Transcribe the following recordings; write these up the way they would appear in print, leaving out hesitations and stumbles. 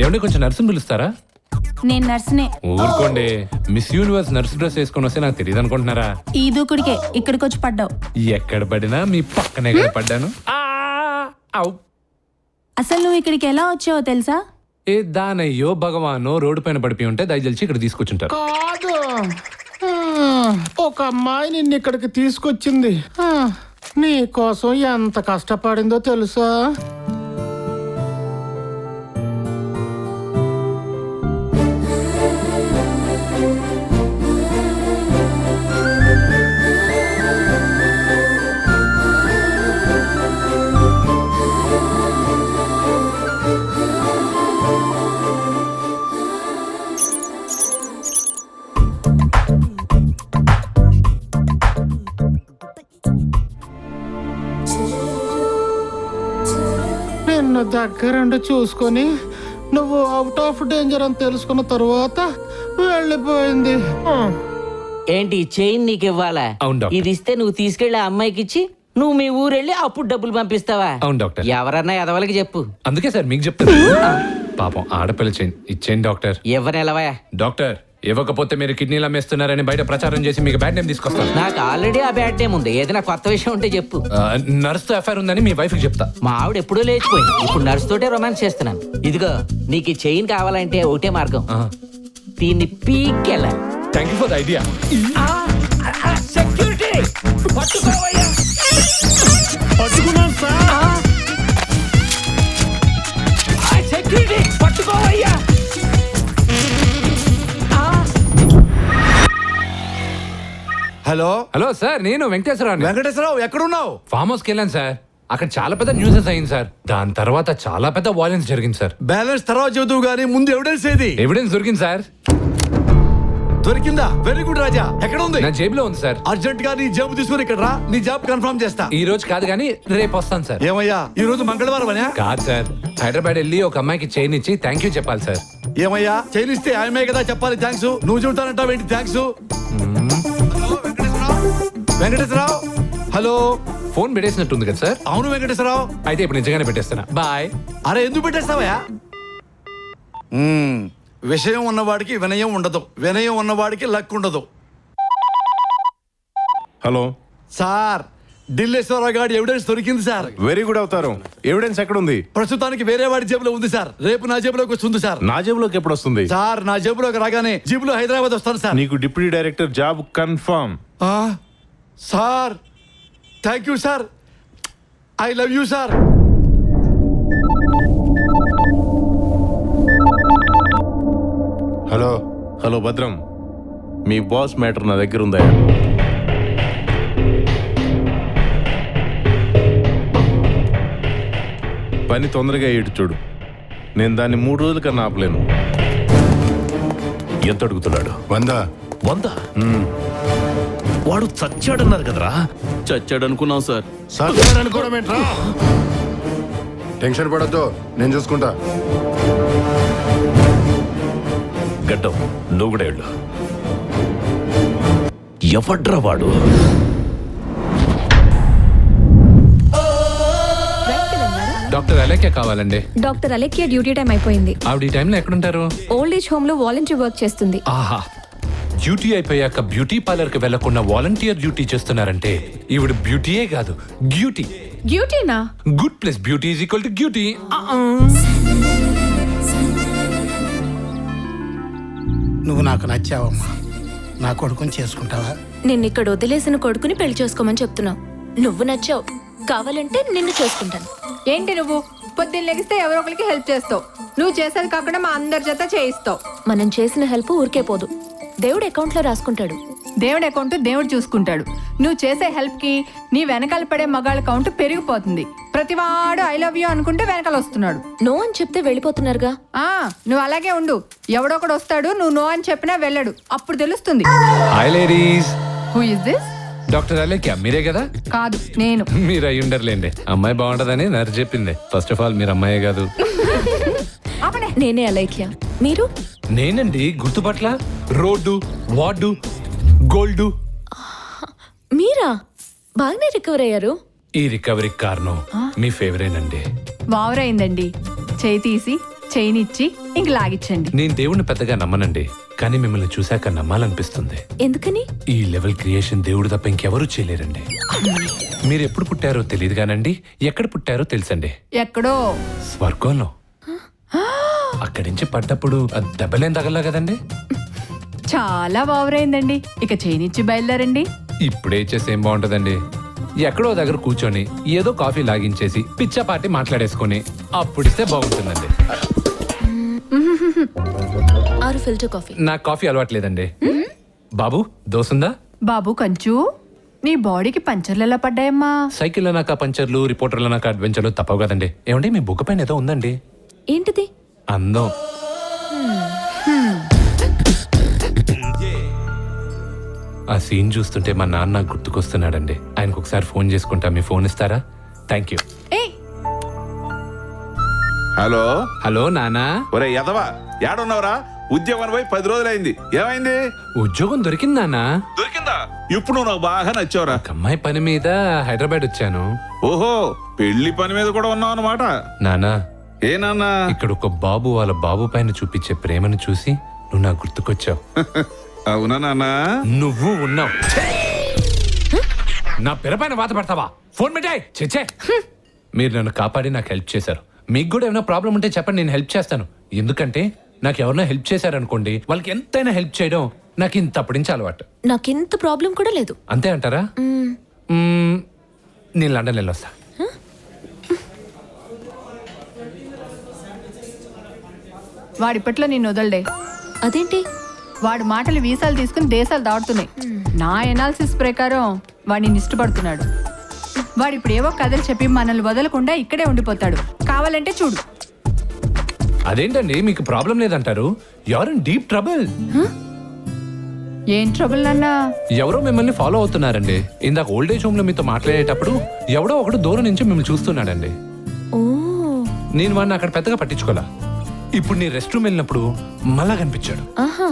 ఏమంటే కొంచెం నర్సుని పిలుస్తారా? నేను నర్సునే. ఊరుకోండి, మిస్ యూనివర్స్ నర్సు డ్రెస్ వేసుకొని వస్తే నాకు తెలియదు అనుకుంటున్నారా? ఈ దూకుడికే ఇక్కడికి వచ్చి పడ్డావు. ఎక్కడ పడినా మీ పక్కనే కదా పడ్డాను. అసలు నువ్వు ఇక్కడికి ఎలా వచ్చావో తెలుసా? ఏ దానయ్యో భగవానో రోడ్డు పైన పడిపోయి ఉంటే దయచేసి ఇక్కడ తీసుకొచ్చుంటారు. కాదు, ఒక అమ్మాయి నిన్ను ఇక్కడికి తీసుకొచ్చింది. నీ కోసం ఎంత కష్టపడిందో తెలుసా? నిన్ను దగ్గరుండి చూసుకొని నువ్వు అవుట్ ఆఫ్ డేంజర్ అని తెలుసుకున్న తర్వాత వెళ్ళిపోయింది. ఏంటి చైన్ నీకు ఇవ్వాలా? అవును డాక్టర్. ఇది ఇస్తే నువ్వు తీసుకెళ్లి ఆ అమ్మాయికి ఇచ్చి నువ్వు మీ ఊరెళ్ళి అప్పుడు డబ్బులు పంపిస్తావా? అవును డాక్టర్. ఎవరన్నా ఎదవలకి చెప్పు. అందుకే సార్ మీకు చెప్తాను. పాపం ఆడపిల్ల చైన్ ఇచ్చేయండి డాక్టర్. ఎవరెలవా? డాక్టర్, ఇవ్వకపోతే మీరు కిడ్నీలు అమ్మేస్తున్నారని బయట ప్రచారం చేసి మీకు బ్యాడ్ నేమ్ తీసుకొస్తాను. నాకు ఆల్రెడీ ఆ బ్యాడ్ టైం ఉంది. ఏదైనా కొత్త విషయం ఉంటే చెప్పు. నర్స్తో అఫైర్ ఉందని మీ వైఫ్కి చెప్తా. మా ఆవిడ ఎప్పుడూ లేచిపోయింది. ఇప్పుడు నర్స్ తోటే రొమాన్స్ చేస్తున్నాను. ఇదిగో నీకు ఈ చైన్ కావాలంటే ఒకటే మార్గం, దీన్ని పీకెళ్ళాలి. Thank you for the idea. Security పట్టుకోవయ్యా. పట్టుకున్నాను సార్. సెక్యూరిటీ పట్టుకోవయ్యా. హలో హలో సార్, నేను వెంకటేశ్వరరావు. వెంకటేశ్వరరావు ఎక్కడున్నావు? ఫామ్ హౌస్కి వెళ్ళాను సార్. అక్కడ చాలా పెద్ద న్యూసెస్ అయింది సార్. దాని తర్వాత చాలా పెద్ద వాయిలెన్స్ జరిగింది సార్. బ్యాలెన్స్ తర్వాత చెబుతావు గానీ ముందు ఎవిడెన్స్ ఏది? ఎవిడెన్స్ దొరికింది సార్. దొరికిందా? వెరీ గుడ్ రాజా. ఎక్కడ ఉంది? నా జేబులో ఉంది సార్. అర్జెంట్ గా నీ జాబ్ తీసుకుని ఇక్కడ రా. నీ జాబ్ కన్ఫర్మ్ చేస్తా. ఈ రోజు కాదు కానీ రేపు వస్తాను సార్. ఏమయ్యా ఈ రోజు మంగళవారం అనే? కాదు సార్, హైదరాబాద్ వెళ్ళి ఒక అమ్మాయికి చైన్ ఇచ్చి థ్యాంక్ యూ చెప్పాలి సార్. ఏమయ్యా చైనిస్తే ఆమె కదా చెప్పాలి థ్యాంక్స్. నువ్వు చెబుతానంటావు ఏంటి థ్యాంక్స్? వెంకటేశ్వరరావు హలో. ఫోన్ పెట్టేసినట్టుంది కదా సార్. అవును వెంకటేశ్వరరావు. అయితే ఇప్పుడు నిజంగానే పెట్టేస్తాను. బాయ్. అరే ఎందుకు పెట్టేస్తావయ్యా? విషయం ఉన్నవాడికి వినయం ఉండదు, వినయం ఉన్నవాడికి లక్ ఉండదు. హలో సార్, ఢిల్లేశ్వరరావు గారి ఎవిడెన్స్ దొరికింది సార్. వెరీ గుడ్ అవుతారు. ఎవిడెన్స్ ఎక్కడ ఉంది? ప్రస్తుతానికి వేరే వాడి జేబులో ఉంది సార్. రేపు నా జేబులోకి వస్తుంది సార్. నా జేబులోకి ఎప్పుడు వస్తుంది? సార్ నా జేబులోకి రాగానే జీబులో హైదరాబాద్ వస్తాను సార్. నీకు deputy director job confirm. Sir thank you sir. I love you sir. Hello hello భద్రం, మీ బాస్ మ్యాటర్ నా దగ్గర ఉందా? పని తొందరగా ఇటు చూడు. నేను దాన్ని 3 రోజుల కన్నా ఆపలేను. ఎంత అడుగుతున్నాడు? 100. వాడు చచ్చాడన్నారు కదరా? చచ్చాడనుకున్నాం సార్. అనుకోవడం ఏంట్రా? టెన్షన్ పడద్దు, నేను చూసుకుంటా. గడ్డం, నువ్వు కూడా వెళ్ళు. ఎవడ్రా వాడు? డాక్టర్ అలేఖ్య కావాలండి. డాక్టర్ అలేఖ్య డ్యూటీ టైం అయిపోయింది. ఆవిడ ఈ టైంలో ఎక్కడుంటారు? ఓల్డ్ ఏజ్ హోమ్ లో వాలంటీర్ వర్క్ చేస్తుంది. ఆహా, డ్యూటీ అయిపోయాక బ్యూటీ పార్లర్ కి వెళ్లకుండా వాలంటీర్ డ్యూటీ చేస్తున్నారంటే ఈవిడ బ్యూటీయే కాదు, గ్యూటీ. డ్యూటీనా? Good plus beauty is equal to గ్యూటీ. నువ్వు నాకు నచ్చావమ్మా. నా కొడుకుని చేసుకుంటావా? నిన్ను ఇక్కడ వదిలేసిన కొడుకుని పెళ్లి చేసుకోమని చెప్తున్నావు. నువ్వు నచ్చావు, కావాలంటే నిన్ను చేసుకుంటాను. ఏంటి నువ్వు పొద్దున్న లెగిస్తే ఎవరో ఒకరికి హెల్ప్ చేస్తావు. నువ్వు చేసేది కాకుండా మా అందరి చేత చేయిస్తావు. మనం చేసిన హెల్ప్ ఊరికే పోదు, దేవుడు అకౌంట్ లో రాసుకుంటాడు. దేవుడి అకౌంట్ దేవుడు చూసుకుంటాడు. నువ్వు చేసే హెల్ప్ కి నీ వెనకాల పడే మగాళ్ళ కౌంట్ పెరిగిపోతుంది. ప్రతివాడు ఐ లవ్ యూ అనుకుంటే వెనకాల వస్తున్నాడు. నో అని చెప్తే వెళ్ళిపోతున్నారుగా. నువ్వు అలాగే ఉండు. ఎవడొకడు వస్తాడు, నువ్వు నో అని చెప్పినా వెళ్ళడు. అప్పుడు తెలుస్తుంది. Hi ladies. Who is this? Doctor Alekhya మీరే కదా? కాదు, నేను. మీరు అయి ఉండర్లేండి. అమ్మాయి బాగుంటదని నర్సు చెప్పింది. ఫస్ట్ ఆఫ్ ఆల్ మీరు అమ్మాయే కాదు. నేనే అలేఖ్య. మీరు? నేనండి, గుర్తుపట్ల. Road, ward, gold. మీరా? బాగానే రికవర్ అయ్యారు. ఈ రికవరీకి కారణం మీ ఫేవరేనండి. వావరైందండి. చేయి తీసి చైన్ ఇచ్చి ఇంక లాగిచ్చండి. నేను దేవుణ్ణి పెద్దగా నమ్మనండి, కానీ మిమ్మల్ని చూశాక నమ్మాలనిపిస్తుంది. ఎందుకని? ఈ లెవెల్ క్రియేషన్ దేవుడు తప్ప ఇంకెవరూ చేయలేరండి. మీరు ఎప్పుడు పుట్టారో తెలియదు కానండి, ఎక్కడ పుట్టారో తెలుసండి. ఎక్కడో స్వర్గంలో. అక్కడి నుంచి పడ్డప్పుడు అది దెబ్బలేం తగలా కదండి. చాలా బావరైందండి. ఇక చైన్ ఇచ్చి బయలుదేరండి. ఇప్పుడే చేసి ఏం బాగుంటదండి, ఎక్కడో దగ్గర కూర్చొని ఏదో కాఫీ లాగించేసి పిచ్చాపాటి మాట్లాడేసుకొని అప్పుడిస్తే బాగుంటుందండి. 6 ఫిల్టర్ కాఫీ. నాకు కాఫీ అలవాట్లేదండి. బాబు దోసుందా? బాబు కంచు, నీ బాడీకి పంచర్లు ఎలా పడ్డాయమ్మా? సైకిల్ అన్నాక పంచర్లు, రిపోర్టర్లు అన్నాక అడ్వెంచర్లు తప్పవు కదండి. ఏమండి మీ బుగ్గ పైన ఏదో ఉందండి. ఏంటిది? అందం. ఆ సీన్ చూస్తుంటే మా నాన్న నాకు గుర్తుకొస్తున్నాడండి. ఆయనకు ఒకసారి ఫోన్ చేసుకుంటా, మీ ఫోన్ ఇస్తారా? Thank you. ఏయ్, హలో హలో నానా. ఒరే యదవా, ఏడున్నావురా? ఉద్యోగం పోయి 10 రోజులైంది. ఏమైంది? ఉద్యోగం దొరికింది నానా. దొరికిందా? ఇప్పుడు నువ్వు నాకు బాగా నచ్చావురా. ఒక అమ్మాయి పని మీద హైదరాబాద్ వచ్చాను. ఓహో, పెళ్లి పని మీద కూడా ఉన్నావు అన్నమాట. నానా, ఏ నాన్న? ఇక్కడ ఒక బాబు వాళ్ళ బాబు పైన చూపించే ప్రేమను చూసి నువ్వు నాకు గుర్తుకొచ్చావు. అవునా నాన్న? నువ్వు ఉన్నావు. నా పిర పైన వాత పడతావా? ఫోన్ పెట్టాయి. చెచ్చే, మీరు నన్ను కాపాడి నాకు హెల్ప్ చేశారు. మీకు కూడా ఏమైనా ప్రాబ్లం ఉంటే చెప్పండి, నేను హెల్ప్ చేస్తాను. ఎందుకంటే నాకు ఎవరైనా హెల్ప్ చేశారనుకోండి, వాళ్ళకి ఎంతైనా హెల్ప్ చేయడం నాకు ఇంత అప్పటించి అలవాటు. నాకింత ప్రాబ్లం కూడా లేదు. అంతే అంటారా? నేను లండన్ వెళ్ళొస్తా. వాడిప్పట్లో నిన్ను వదలడే. అదేంటి? వాడు మాటలు వీసాలు తీసుకుని దేశాలు దాటుతున్నాయి. నా ఎనాలిసిస్ ప్రకారం వాడిని ఇష్టపడుతున్నాడు. వాడు ఇప్పుడు ఏవో కథలు చెప్పి మనల్ని వదలకుండా ఇక్కడే ఉండిపోతాడు. కావాలంటే చూడు. అదేంటండి మీకు ప్రాబ్లం లేదంటారు? You're in deep trouble. ఏం ట్రబుల్ అన్నా? ఎవరో మిమ్మల్ని ఫాలో అవుతున్నారండి. ఇందాక ఓల్డ్ ఏజ్ హోమ్ లో మీతో మాట్లాడేటప్పుడు ఎవడో ఒకడు దూరం నుంచి మిమ్మల్ని చూస్తున్నాడండి. ఓ, నేను వాడిని అక్కడ పెద్దగా పట్టించుకోలా. ఇప్పుడు నీ రెస్ట్ రూమ్ వెళ్ళినప్పుడు మళ్ళా కనిపించాడు. ఆహా.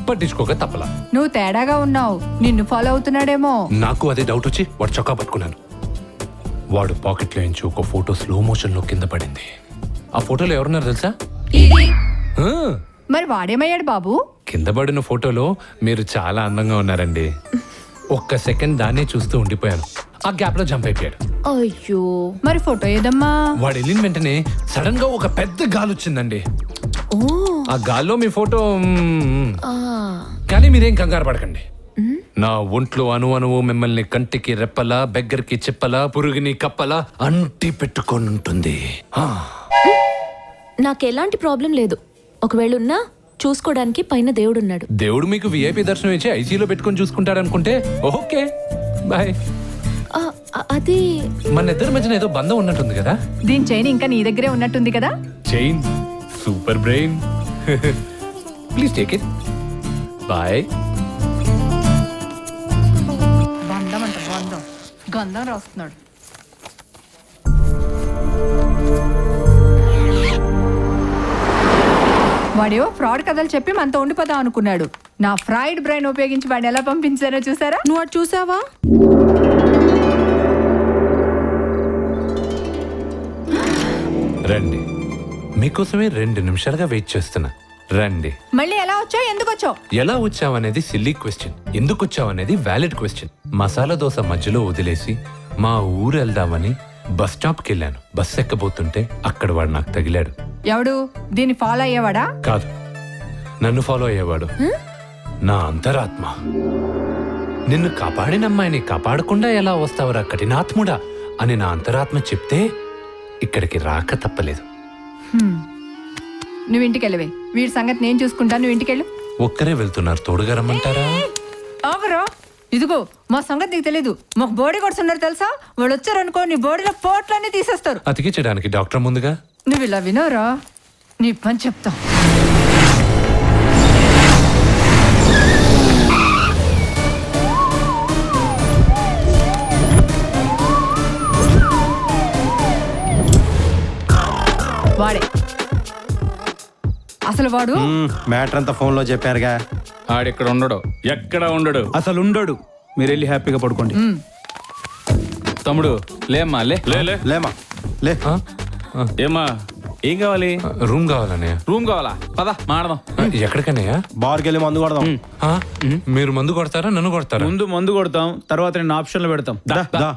పట్టించుకోక తప్పలా. నువ్వు తేడాగా ఉన్నావు. నిన్ను ఫాలో అవుతున్నాడేమో. నాకు అదే డౌట్ వచ్చి వాడు చొక్కా పట్టుకున్నాను. వాడు పాకెట్లో నుంచి ఒక ఫోటో స్లో మోషన్ లో కింద పడింది. ఆ ఫోటోలో ఎవరున్నారు తెలుసా? ఆ, మరి వాడేమయ్యాడు బాబు? కింద పడిన ఫోటోలో మీరు చాలా అందంగా ఉన్నారండి. ఒక్క సెకండ్ దాన్నే చూస్తూ ఉండిపోయాను. ఆ గ్యాప్ లో జంప్ అయిపోయాడు. అయ్యో. మరి ఫోటో ఏదమ్మా? వాడు వెళ్ళిన వెంటనే సడన్ గా ఒక పెద్ద గాలి వచ్చిందండి. ఓ. ఆ గాల్లో మీ ఫోటో ఆ. కానీ మీరేం కంగారు పడకండి. నా ఒంట్లో అణువు మిమ్మల్ని కంటికి రెప్పలా, బెగ్గరికి చెప్పలా, పురుగుని కప్పలా అంటి పెట్టుకొని ఉంటుంది. నాకెలాంటి ప్రాబ్లం లేదు. ఒకవేళ ఉన్నా చూసుకోవడానికి పైన దేవుడున్నాడు. దేవుడు మీకు విఐపి దర్శనం ఇచ్చి ఐసీలో పెట్టుకొని చూసుకుంటారనుకుంటే ఓకే బాయ్. అది మన ఇద్దరి మధ్యన ఏదో బంధం ఉన్నట్టుంది కదా. దీని చైన్ ఇంకా నీ దగ్గరే ఉన్నట్టుంది కదా. Chain super brain. Please take it. Bye. బంధం అంట బంధం. గంధం రాస్తున్నాడు. వాడేవో ఫ్రాడ్ కథలు చెప్పి మనతో ఉండిపోదాం అనుకున్నాడు. నా ఫ్రైడ్ బ్రెయిన్ ఉపయోగించి వాడిని ఎలా పంపించారో చూసారా? నువ్వు అటు చూసావా? రండి, మీకోసమే 2 నిమిషాలుగా వెయిట్ చేస్తున్నా. రండి. మళ్ళీ ఎలా వచ్చావు? ఎందుకు వచ్చావు? ఎలా వచ్చావనేది సిల్లీ క్వశ్చన్, ఎందుకు వచ్చావనేది వ్యాలిడ్ క్వశ్చన్. మసాలా దోశ మధ్యలో వదిలేసి మా ఊరు వెళ్దామని బస్ స్టాప్కి వెళ్ళాను. బస్ ఎక్కబోతుంటే అక్కడ వాడు నాకు తగిలాడు. ఎవడు? దీన్ని ఫాలో అయ్యేవాడా? కాదు, నన్ను ఫాలో అయ్యేవాడు. నా అంతరాత్మ. నిన్ను కాపాడిన అమ్మాయిని కాపాడకుండా ఎలా వస్తావురా కఠినాత్ముడా అని నా అంతరాత్మ చెప్తే ఇక్కడికి రాక తప్పలేదు. నువ్వు ఇంటికి వెళ్ళవే. వీడి సంగతి నేను చూసుకుంటాను. నువ్వు ఇంటికి వెళ్ళు. ఒక్కరే వెళ్తున్నారు, తోడుగా రమ్మంటారా? ఆగరా. ఇదిగో మా సంగతి నీకు తెలీదు. మాకు బోడీ కొడుతున్నారు తెలుసా? వాళ్ళు వచ్చారనుకో నీ బోడీలో పోట్లన్నీ తీసేస్తారు. అతికించడానికి డాక్టర్ ముందుగా. నువ్వు ఇలా వినోరా, నీ పని చెప్తా. వాడే అసలు వాడు. మ్యాటర్ అంతా ఫోన్ లో చెప్పారుగా. ఆడెక్కడ ఉండడు, ఎక్కడ ఉండడు, అసలు ఉండడు. మీరు వెళ్ళి హ్యాపీగా పడుకోండి. తమ్ముడు లేమ్మా, లే లే లే. లేమా లే. ఏమ్మా ఏం కావాలి? రూమ్ కావాలన్నయ్య. రూమ్ కావాలా? పద మాడదాం. ఎక్కడికన్నయ్య? బార్కి వెళ్ళి మందు కొడదాం. మీరు మందు కొడతారా నన్ను కొడతారా? ముందు మందు కొడతాం, తర్వాత నేను ఆప్షన్లు పెడతాం. దా.